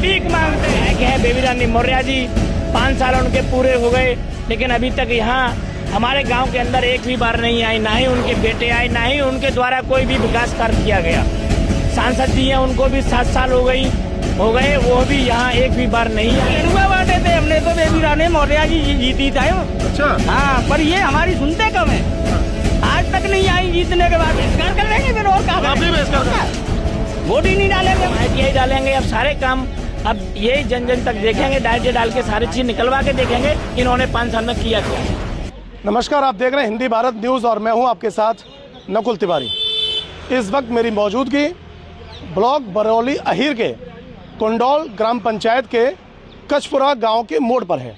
भीख मांगते हैं। बेबी रानी मौर्य जी 5 साल उनके पूरे हो गए, लेकिन अभी तक यहाँ हमारे गांव के अंदर एक भी बार नहीं आई, ना ही उनके बेटे आए, ना ही उनके द्वारा कोई भी विकास कार्य किया गया। सांसद जी हैं, उनको भी 7 साल हो गए, वो भी यहाँ एक भी बार नहीं आए। बांटे थे हमने तो बेबी रानी मौर्य जी जीती था। अच्छा हाँ, पर ये हमारी सुनते कम है, आज तक नहीं आई। जीतने के बाद बहिष्कार कर लेंगे, फिर और कहा वोट ही नहीं डालेंगे, ITI डालेंगे। अब सारे काम अब यही जन जन तक देखेंगे, डायरेक्ट डाल के सारी चीज निकलवा के देखेंगे इन्होंने 5 साल में किया क्या। नमस्कार, आप देख रहे हैं हिंदी भारत न्यूज़ और मैं हूं आपके साथ नकुल तिवारी। इस वक्त मेरी मौजूदगी ब्लॉक बरौली अहीर के कुंडौल ग्राम पंचायत के कचपुरा गांव के मोड़ पर है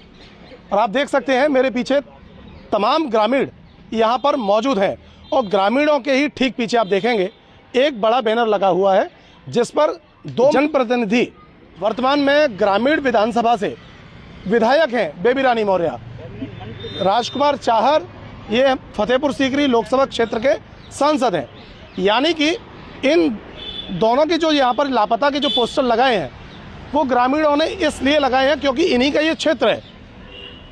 और आप देख सकते हैं मेरे पीछे तमाम ग्रामीण यहां पर मौजूद हैं और ग्रामीणों के ही ठीक पीछे आप देखेंगे एक बड़ा बैनर लगा हुआ है जिस पर 2 जनप्रतिनिधि वर्तमान में ग्रामीण विधानसभा से विधायक हैं बेबी रानी मौर्य, राजकुमार चाहर ये फतेहपुर सीकरी लोकसभा क्षेत्र के सांसद हैं। यानी कि इन दोनों की जो यहाँ पर लापता के जो पोस्टर लगाए हैं वो ग्रामीणों ने इसलिए लगाए हैं क्योंकि इन्हीं का ये क्षेत्र है।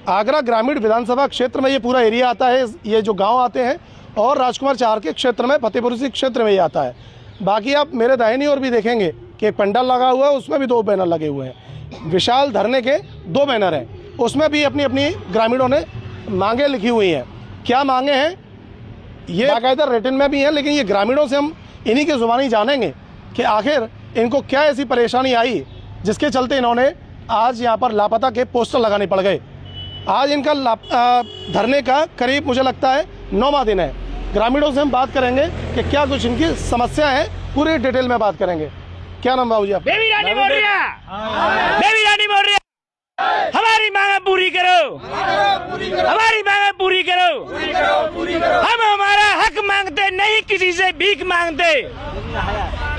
आगरा ग्रामीण विधानसभा क्षेत्र में ये पूरा एरिया आता है, ये जो गांव आते हैं, और राजकुमार चाहर के क्षेत्र में फतेहपुर सीकरी क्षेत्र में ये आता है। बाकी आप मेरे दाहिनी ओर भी देखेंगे कि एक पंडाल लगा हुआ है, उसमें भी 2 बैनर लगे हुए हैं। विशाल धरने के 2 बैनर हैं, उसमें भी अपनी अपनी ग्रामीणों ने मांगे लिखी हुई हैं। क्या मांगे हैं ये बाकायदा रिटन में भी हैं, लेकिन ये ग्रामीणों से हम इन्हीं के ज़ुबानी जानेंगे कि आखिर इनको क्या ऐसी परेशानी आई जिसके चलते इन्होंने आज यहाँ पर लापता के पोस्टर लगाने पड़ गए। आज इनका धरने का करीब मुझे लगता है 9वां दिन है। ग्रामीणों से हम बात करेंगे कि क्या कुछ इनकी समस्या है, पूरी डिटेल में बात करेंगे। क्या नाम बाबू जी आप? बेबी रानी मौर्य, बेबी रानी मौर्य, हमारी मांगे पूरी करो, हमारी मांगे पूरी करो। हम हमारा हक मांगते नहीं किसी से भीख मांगते,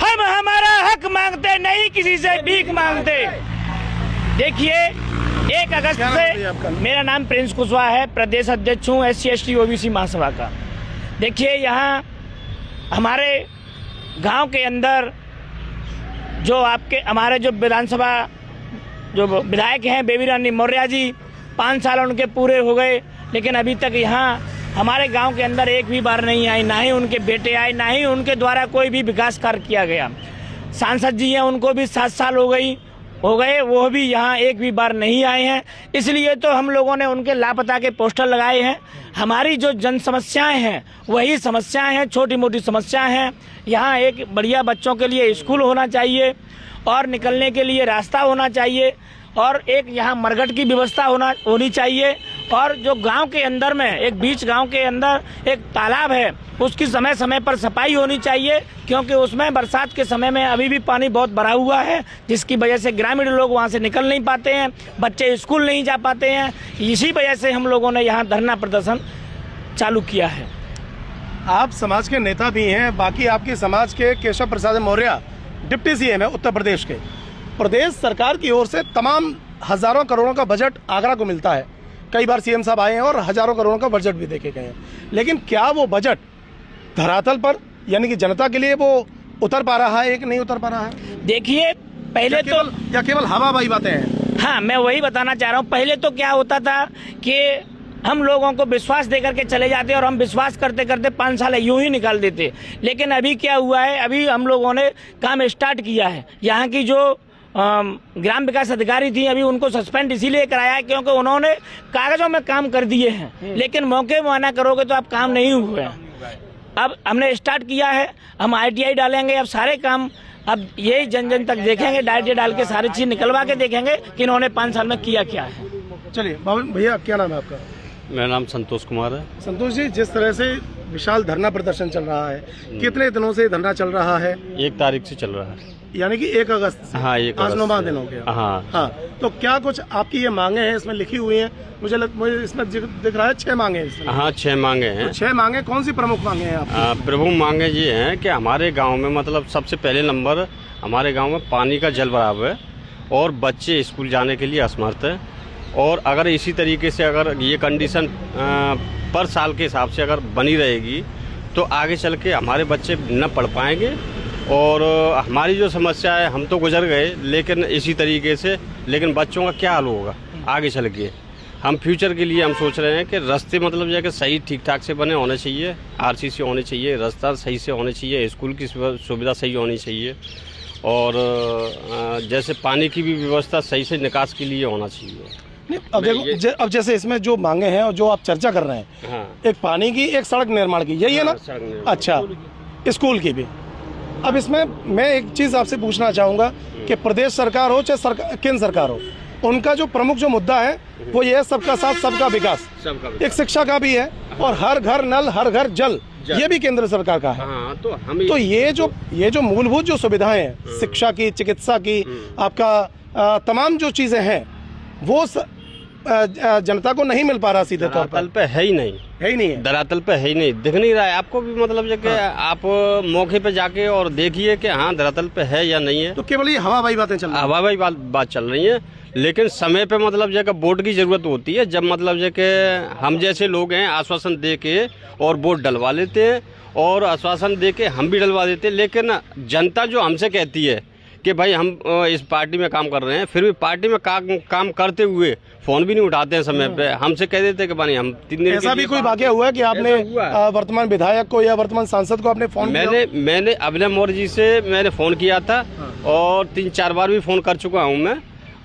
हम हमारा हक मांगते नहीं किसी से भीख मांगते। देखिए 1 अगस्त से मेरा नाम प्रिंस कुशवाहा है, प्रदेश अध्यक्ष हूँ SC ST OBC महासभा का। देखिए यहाँ हमारे गांव के अंदर जो हमारे जो विधानसभा जो विधायक हैं बेबी रानी मौर्य जी 5 साल उनके पूरे हो गए, लेकिन अभी तक यहाँ हमारे गांव के अंदर एक भी बार नहीं आई, ना ही उनके बेटे आए, ना ही उनके द्वारा कोई भी विकास कार्य किया गया। सांसद जी हैं, उनको भी 7 साल हो गए, वो भी यहाँ एक भी बार नहीं आए हैं। इसलिए तो हम लोगों ने उनके लापता के पोस्टर लगाए हैं। हमारी जो जन समस्याएं हैं वही समस्याएं हैं, छोटी मोटी समस्याएं हैं। यहाँ एक बढ़िया बच्चों के लिए स्कूल होना चाहिए और निकलने के लिए रास्ता होना चाहिए, और एक यहाँ मरघट की व्यवस्था होनी चाहिए, और जो गांव के अंदर में एक बीच गांव के अंदर एक तालाब है उसकी समय समय पर सफाई होनी चाहिए, क्योंकि उसमें बरसात के समय में अभी भी पानी बहुत भरा हुआ है, जिसकी वजह से ग्रामीण लोग वहां से निकल नहीं पाते हैं, बच्चे स्कूल नहीं जा पाते हैं। इसी वजह से हम लोगों ने यहाँ धरना प्रदर्शन चालू किया है। आप समाज के नेता भी हैं, बाकी आपके समाज के केशव प्रसाद मौर्य डिप्टी CM है उत्तर प्रदेश के। प्रदेश सरकार की ओर से तमाम हज़ारों करोड़ों का बजट आगरा को मिलता है। कई बार CM साहब आए हैं और हज़ारों करोड़ों का बजट भी देखे गए हैं, लेकिन क्या वो बजट धरातल पर यानी कि जनता के लिए वो उतर पा रहा है, एक नहीं उतर पा रहा है? देखिए पहले तो केवल हवाबाजी बातें हैं। हाँ, मैं वही बताना चाह रहा हूँ। पहले तो क्या होता था कि हम लोगों को विश्वास देकर के चले जाते और हम विश्वास करते करते 5 साल यूं ही निकाल देते, लेकिन अभी क्या हुआ है, अभी हम लोगों ने काम स्टार्ट किया है। यहाँ की जो ग्राम विकास अधिकारी थी अभी उनको सस्पेंड इसीलिए कराया है क्योंकि उन्होंने कागजों में काम कर दिए हैं, लेकिन मौके मुआयना करोगे तो अब काम नहीं हुए हैं। अब हमने स्टार्ट किया है, हम ITI डालेंगे। अब सारे काम अब यही जन जन तक देखेंगे, डायरेक्ट डाल के सारी चीज निकलवा के देखेंगे कि इन्होंने 5 साल में किया क्या है। चलिए भैया, क्या नाम है आपका? मेरा नाम संतोष कुमार है। संतोष जी, जिस तरह से विशाल धरना प्रदर्शन चल रहा है, कितने दिनों से धरना चल रहा है? 1 तारीख से चल रहा है, यानी कि 1 अगस्त से। हाँ, 1 आज अगस्त 9वां दिन हो गया। हाँ। तो क्या कुछ आपकी ये मांगे हैं इसमें लिखी हुई हैं? मुझे इसमें दिख रहा है 6 मांगे हैं इसमें। हाँ, 6 मांगे हैं। तो 6 मांगे कौन सी प्रमुख मांगे हैं आपकी? प्रमुख मांगे ये हैं कि हमारे गांव में मतलब सबसे पहले नंबर हमारे गांव में पानी का जल भराव है और बच्चे स्कूल जाने के लिए असमर्थ है, और अगर इसी तरीके से अगर ये कंडीशन पर साल के हिसाब से अगर बनी रहेगी तो आगे चल के हमारे बच्चे न पढ़ पाएंगे और हमारी जो समस्या है, हम तो गुजर गए लेकिन इसी तरीके से, लेकिन बच्चों का क्या हाल होगा आगे चल के। हम फ्यूचर के लिए हम सोच रहे हैं कि रास्ते मतलब जो कि सही ठीक ठाक से बने होने चाहिए, आरसीसी होने चाहिए, रास्ता सही से होने चाहिए, स्कूल की सुविधा सही होनी चाहिए, और जैसे पानी की भी व्यवस्था सही से निकास के लिए होना चाहिए। नहीं, अब देखो अब जैसे इसमें जो मांगे हैं और जो आप चर्चा कर रहे हैं, हाँ, एक पानी की, एक सड़क निर्माण की, यही है ना? अच्छा, स्कूल की भी। अब इसमें मैं एक चीज़ आपसे पूछना चाहूँगा कि प्रदेश सरकार हो चाहे केंद्र सरकार हो, उनका जो प्रमुख जो मुद्दा है वो ये है सबका साथ सबका विकास। एक शिक्षा का भी है, और हर घर नल हर घर जल, ये भी केंद्र सरकार का है। हाँ, तो ये जो मूलभूत जो सुविधाएं हैं, शिक्षा की, चिकित्सा की, आपका तमाम जो चीजें हैं, वो जनता को नहीं मिल पा रहा सीधे तौर धरातल पे है ही नहीं, धरातल पे है ही नहीं, दिख नहीं रहा है आपको भी। मतलब जो कि आप मौके पे जाके और देखिए कि हाँ धरातल पे है या नहीं है। तो केवल ये हवाबाई बातें चल रही हैं, हवाबाई बात चल रही है, लेकिन समय पे मतलब जो वोट की जरूरत होती है, जब मतलब जो कि हम जैसे लोग हैं आश्वासन दे के और वोट डलवा लेते हैं, और आश्वासन दे के हम भी डलवा देते हैं, लेकिन जनता जो हमसे कहती है कि भाई हम इस पार्टी में काम कर रहे हैं, फिर भी पार्टी में काम करते हुए फोन भी नहीं उठाते हैं समय पे। हमसे कह देते हैं कि भाई हम 3 दिन। ऐसा भी कोई वाकया हुआ है कि आपने वर्तमान विधायक को या वर्तमान सांसद को आपने फोन मैंने अभिनव मौर्य जी से मैंने फोन किया था, और 3-4 बार भी फोन कर चुका हूँ मैं।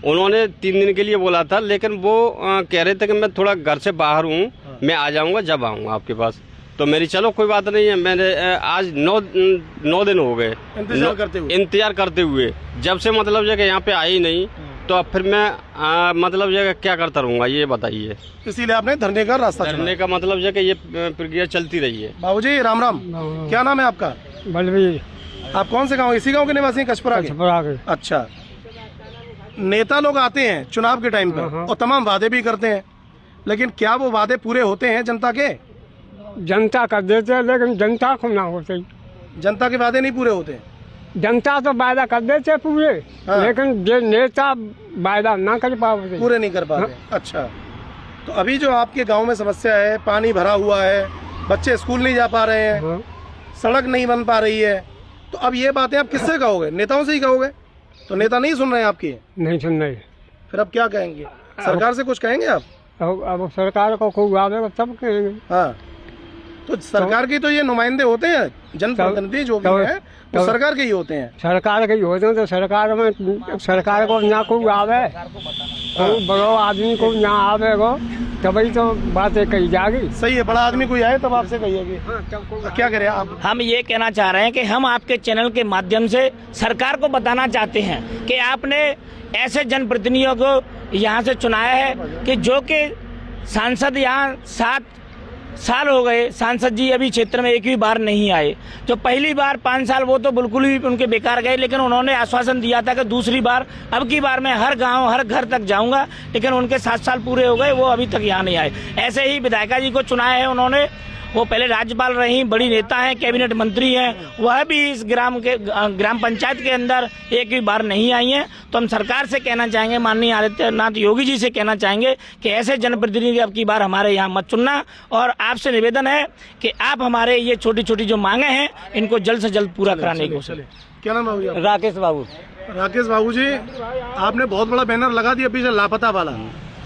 उन्होंने 3 दिन के लिए बोला था, लेकिन वो कह रहे थे कि मैं थोड़ा घर से बाहर हूँ, मैं आ जाऊँगा जब आऊँगा आपके पास। तो मेरी चलो कोई बात नहीं है, मैंने आज 9 दिन हो गए इंतजार करते हुए, जब से मतलब जो कि यहाँ पे आई नहीं, तो अब फिर मैं मतलब जो क्या करता रहूँगा ये बताइए। इसीलिए आपने धरने का रास्ता धरने का मतलब जो कि ये प्रक्रिया चलती रही है। बाबूजी राम राम, क्या नाम है आपका? बलवीर। आप कौन से गाँव, इसी गाँव के निवासी हैं, कचपरा के? अच्छा, नेता लोग आते हैं चुनाव के टाइम पर और तमाम वादे भी करते हैं, लेकिन क्या वो वादे पूरे होते हैं जनता के? जनता कर देते हैं, लेकिन जनता को ना होते। जनता के वादे नहीं पूरे होते। जनता तो वायदा कर देते पूरे, हाँ। लेकिन जो नेता वायदा ना कर पाते, पूरे नहीं कर पाते। हाँ। अच्छा, तो अभी जो आपके गांव में समस्या है, पानी भरा हुआ है, बच्चे स्कूल नहीं जा पा रहे हैं, हाँ। सड़क नहीं बन पा रही है, तो अब ये बातें आप किससे कहोगे? नेताओं से ही कहोगे? तो नेता नहीं सुन रहे हैं आपकी? नहीं सुन रहे। फिर अब क्या कहेंगे? सरकार से कुछ कहेंगे आप? अब सरकार को खूब आवेगा तब कहेंगे। हाँ, तो सरकार के तो ये नुमाइंदे होते हैं, जनप्रतिनिधि जो भी हैं वो सरकार के ही होते हैं। सरकार के ही होते हैं, तो सरकार में सरकार को ना खूब आवे, बड़ो आदमी को ना आवे गो, तभी तो बातें कही जाएगी। सही है, बड़ा आदमी कोई आए तब आपसे कहिएगी। क्या करें आप? हम ये कहना चाह रहे हैं कि हम आपके चैनल के माध्यम से सरकार को बताना चाहते हैं कि आपने ऐसे जनप्रतिनिधियों को यहाँ से चुनाया है कि जो कि सांसद यहाँ 7 साल हो गए, सांसद जी अभी क्षेत्र में एक भी बार नहीं आए। जो पहली बार 5 साल वो तो बिल्कुल ही उनके बेकार गए, लेकिन उन्होंने आश्वासन दिया था कि दूसरी बार, अब की बार मैं हर गांव हर घर तक जाऊंगा, लेकिन उनके 7 साल पूरे हो गए, वो अभी तक यहाँ नहीं आए। ऐसे ही विधायिका जी को चुनाया है उन्होंने, वो पहले राज्यपाल रही, बड़ी नेता हैं, कैबिनेट मंत्री हैं, वह भी इस ग्राम पंचायत के अंदर एक भी बार नहीं आई हैं। तो हम सरकार से कहना चाहेंगे, माननीय आदित्यनाथ योगी जी से कहना चाहेंगे कि ऐसे जनप्रतिनिधि अब की बार हमारे यहाँ मत चुनना, और आपसे निवेदन है कि आप हमारे ये छोटी छोटी जो मांगे हैं इनको जल्द से जल्द पूरा कराने की कोशिश। क्या नाम है? राकेश बाबू। राकेश बाबू जी, आपने बहुत बड़ा बैनर लगा दिया पीछे लापता वाला,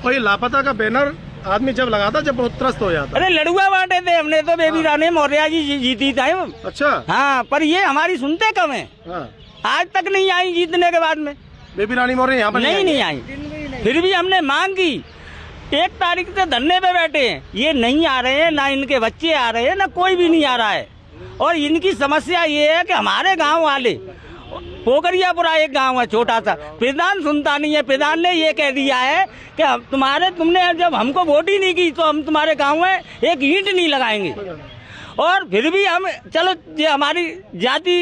और ये लापता का बैनर आदमी जब लगाता जब बहुत त्रस्त हो जाता। अरे लड़ुआ बांटे थे हमने तो, बेबी रानी मौर्य जी जीती था। अच्छा, हाँ, पर ये हमारी सुनते कम है। हाँ। आज तक नहीं आई जीतने के बाद में। बेबी रानी मौर्य यहाँ पर नहीं आई। फिर भी हमने मांग की, 1 तारीख से धरने पे बैठे हैं, ये नहीं आ रहे हैं, ना इनके बच्चे आ रहे हैं, ना कोई भी नहीं आ रहा है। और इनकी समस्या ये है कि हमारे गाँव वाले, पोखरियापुरा एक गांव है छोटा सा, प्रधान सुनता नहीं है। प्रधान ने ये कह दिया है कि तुमने जब हमको वोट ही नहीं की तो हम तुम्हारे गांव में एक ईंट नहीं लगाएंगे। और फिर भी हम, चलो ये हमारी जाति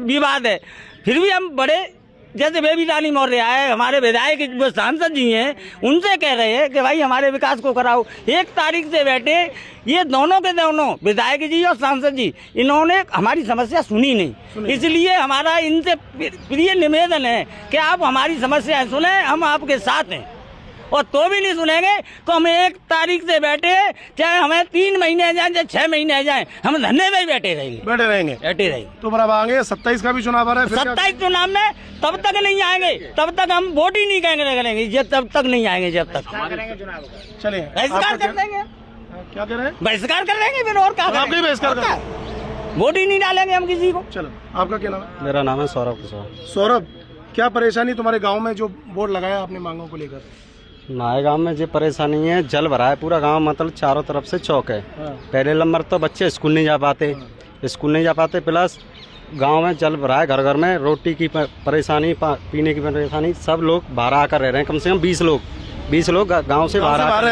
विवाद है, फिर भी हम बड़े, जैसे बेबी रानी मौर्य है, हमारे विधायक जो सांसद जी हैं, उनसे कह रहे हैं कि भाई हमारे विकास को कराओ। 1 तारीख से बैठे, ये दोनों के दोनों विधायक जी और सांसद जी, इन्होंने हमारी समस्या सुनी नहीं। इसलिए हमारा इनसे प्रिय निवेदन है कि आप हमारी समस्या सुने, हम आपके साथ हैं। और तो भी नहीं सुनेंगे तो हम 1 तारीख से बैठे, चाहे हमें 3 महीने जाए चाहे 6 महीने जाए, हम धरने में ही बैठे रहेंगे। तो बराबर आएंगे 27 का भी चुनाव आ रहा है, फिर क्या? 27 चुनाव में तब तक नहीं आएंगे, तब तक हम वोट ही नहीं करेंगे, ये तब तक नहीं आएंगे जब तक चलिए बहिष्कार कर देंगे। क्या कह रहे हैं? बहिष्कार कर देंगे फिर, और क्या आप भी बहिष्कार कर करेंगे? वोट ही नहीं डालेंगे हम किसी को। चलो, आपका क्या नाम है? मेरा नाम है सौरभ कुशवाहा। सौरभ, क्या परेशानी तुम्हारे गांव में जो बोर्ड लगाया आपने मांगों को लेकर? हमारे गांव में ये परेशानी है, जल भरा है पूरा गांव, मतलब चारों तरफ से चौक है। पहले नंबर तो बच्चे स्कूल नहीं जा पाते, प्लस गांव में जल भरा है, घर घर में रोटी की परेशानी, पीने की परेशानी, सब लोग बाहर आकर रह रहे हैं। कम से कम 20 लोग गांव से बाहर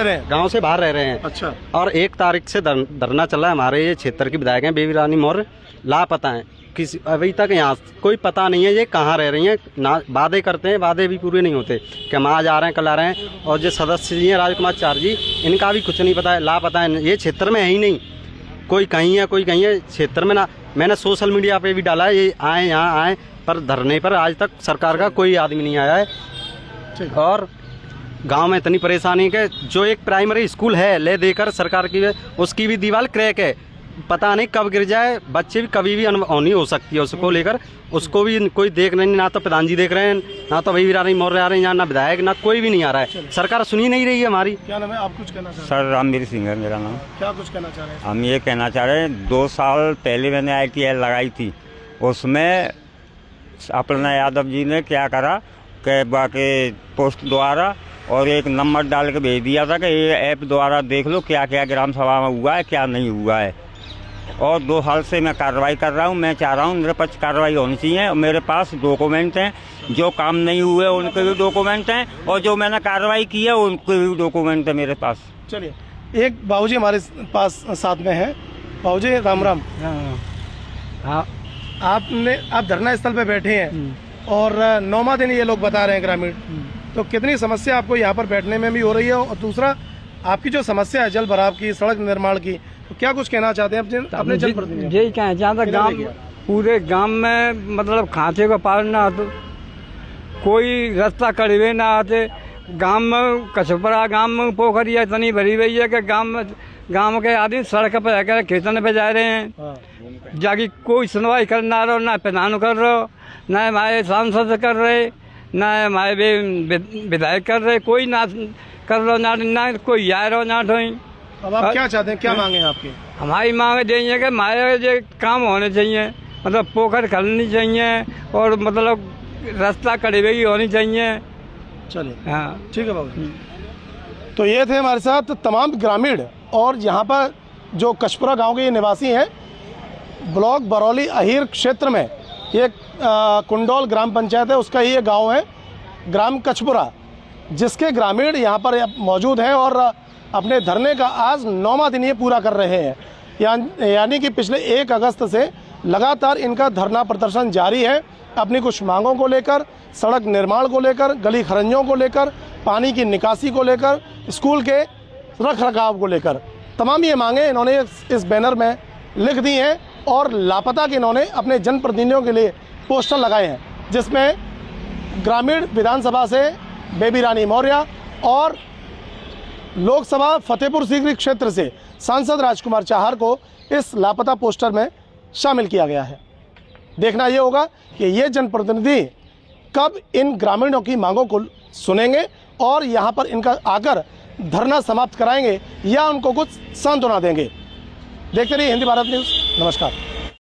रह रहे हैं। अच्छा। और 1 तारीख से धरना चल रहा है। हमारे ये क्षेत्र की विधायक हैं बेबी रानी मौर्य, लापता है, किसी अभी तक यहाँ कोई पता नहीं है ये कहाँ रह रही हैं। ना वादे करते हैं, वादे भी पूरे नहीं होते कि हम आज आ रहे हैं कल आ रहे हैं। और जो सदस्य जी हैं राजकुमार चार जी, इनका भी कुछ नहीं पता है, लापता है, ये क्षेत्र में है ही नहीं, कोई कहीं है कोई कहीं है, क्षेत्र में ना। मैंने सोशल मीडिया पे भी डाला है ये आए यहाँ आए, पर धरने पर आज तक सरकार का कोई आदमी नहीं आया है। और गांव में इतनी परेशानी है कि जो एक प्राइमरी स्कूल है ले देकर सरकार की, उसकी भी दीवार क्रैक है, पता नहीं कब गिर जाए, बच्चे भी कभी भी अनहोनी हो सकती है उसको लेकर। उसको भी कोई देख नहीं, ना तो प्रधान जी देख रहे हैं, ना तो बेबी रानी मौर्य आ रहे हैं यहाँ, ना विधायक, ना कोई भी नहीं आ रहा है। सरकार सुनी नहीं रही है हमारी। क्या नाम है? आप कुछ कहना चाह रहे हैं? सर रामवीर सिंह है मेरा नाम। क्या कुछ कहना चाह रहे हैं? हम ये कहना चाह रहे हैं, 2 साल पहले मैंने ITI लगाई थी, उसमें अपना यादव जी ने क्या करा कि बाकी पोस्ट द्वारा और एक नंबर डाल के भेज दिया था कि ये ऐप द्वारा देख लो क्या क्या ग्राम सभा में हुआ है क्या नहीं हुआ है। और 2 साल से मैं कार्रवाई कर रहा हूँ, मैं चाह रहा हूँ निरपक्ष कार्रवाई होनी चाहिए। मेरे पास डॉक्यूमेंट हैं, जो काम नहीं हुए उनके भी डॉक्यूमेंट हैं, और जो मैंने कार्रवाई की है उनके भी डॉक्यूमेंट है मेरे पास। चलिए, एक बाबूजी हमारे पास साथ में है। बाबूजी राम राम। हाँ, आप धरना स्थल पे बैठे हैं और 9वां दिन ये लोग बता रहे हैं ग्रामीण, तो कितनी समस्या आपको यहाँ पर बैठने में भी हो रही है? और दूसरा, आपकी जो समस्या है जल भराव की, सड़क निर्माण की, तो क्या कुछ कहना चाहते हैं अपने जनप्रतिनिधि? यही कहें, जहाँ तक गाँव, पूरे गांव में मतलब खांचे को पार ना आते, कोई रास्ता करीबे ना आते। गांव में कछपरा, गांव में पोखरिया इतनी भरी हुई है कि गांव के आदमी सड़क पर जाकर खेतन पे जा रहे हैं। जाके कोई सुनवाई करना रहो, ना प्रधान कर रहो, ना हमारे सांसद कर रहे, ना हमारे विधायक कर रहे, कोई ना कर रहा, ना कोई आ रहा ना ढोई। अब आप क्या चाहते हैं, क्या मांगे आपकी? हमारी मांग देंगे कि हमारे जो काम होने चाहिए, मतलब पोखर खलनी चाहिए और मतलब रास्ता करीबे की होनी चाहिए। चलिए, हाँ ठीक है बाबू। तो ये थे हमारे साथ तमाम ग्रामीण, और यहाँ पर जो कछपुरा गांव के ये निवासी हैं। ब्लॉक बरौली अहीर क्षेत्र में ये कुंडोल ग्राम पंचायत है, उसका ही ये गाँव है ग्राम कछपुरा, जिसके ग्रामीण यहाँ पर मौजूद हैं और अपने धरने का आज 9वां दिन ये पूरा कर रहे हैं। यानी कि पिछले 1 अगस्त से लगातार इनका धरना प्रदर्शन जारी है, अपनी कुछ मांगों को लेकर, सड़क निर्माण को लेकर, गली खरंजों को लेकर, पानी की निकासी को लेकर, स्कूल के रख रखाव को लेकर। तमाम ये मांगें इन्होंने इस बैनर में लिख दी हैं और लापता के इन्होंने अपने जनप्रतिनिधियों के लिए पोस्टर लगाए हैं, जिसमें ग्रामीण विधानसभा से बेबी रानी मौर्य और लोकसभा फतेहपुर सीकरी क्षेत्र से सांसद राजकुमार चाहर को इस लापता पोस्टर में शामिल किया गया है। देखना ये होगा कि ये जनप्रतिनिधि कब इन ग्रामीणों की मांगों को सुनेंगे और यहाँ पर इनका आकर धरना समाप्त कराएंगे या उनको कुछ सांत्वना देंगे। देखते रहिए हिंदी भारत न्यूज़। नमस्कार।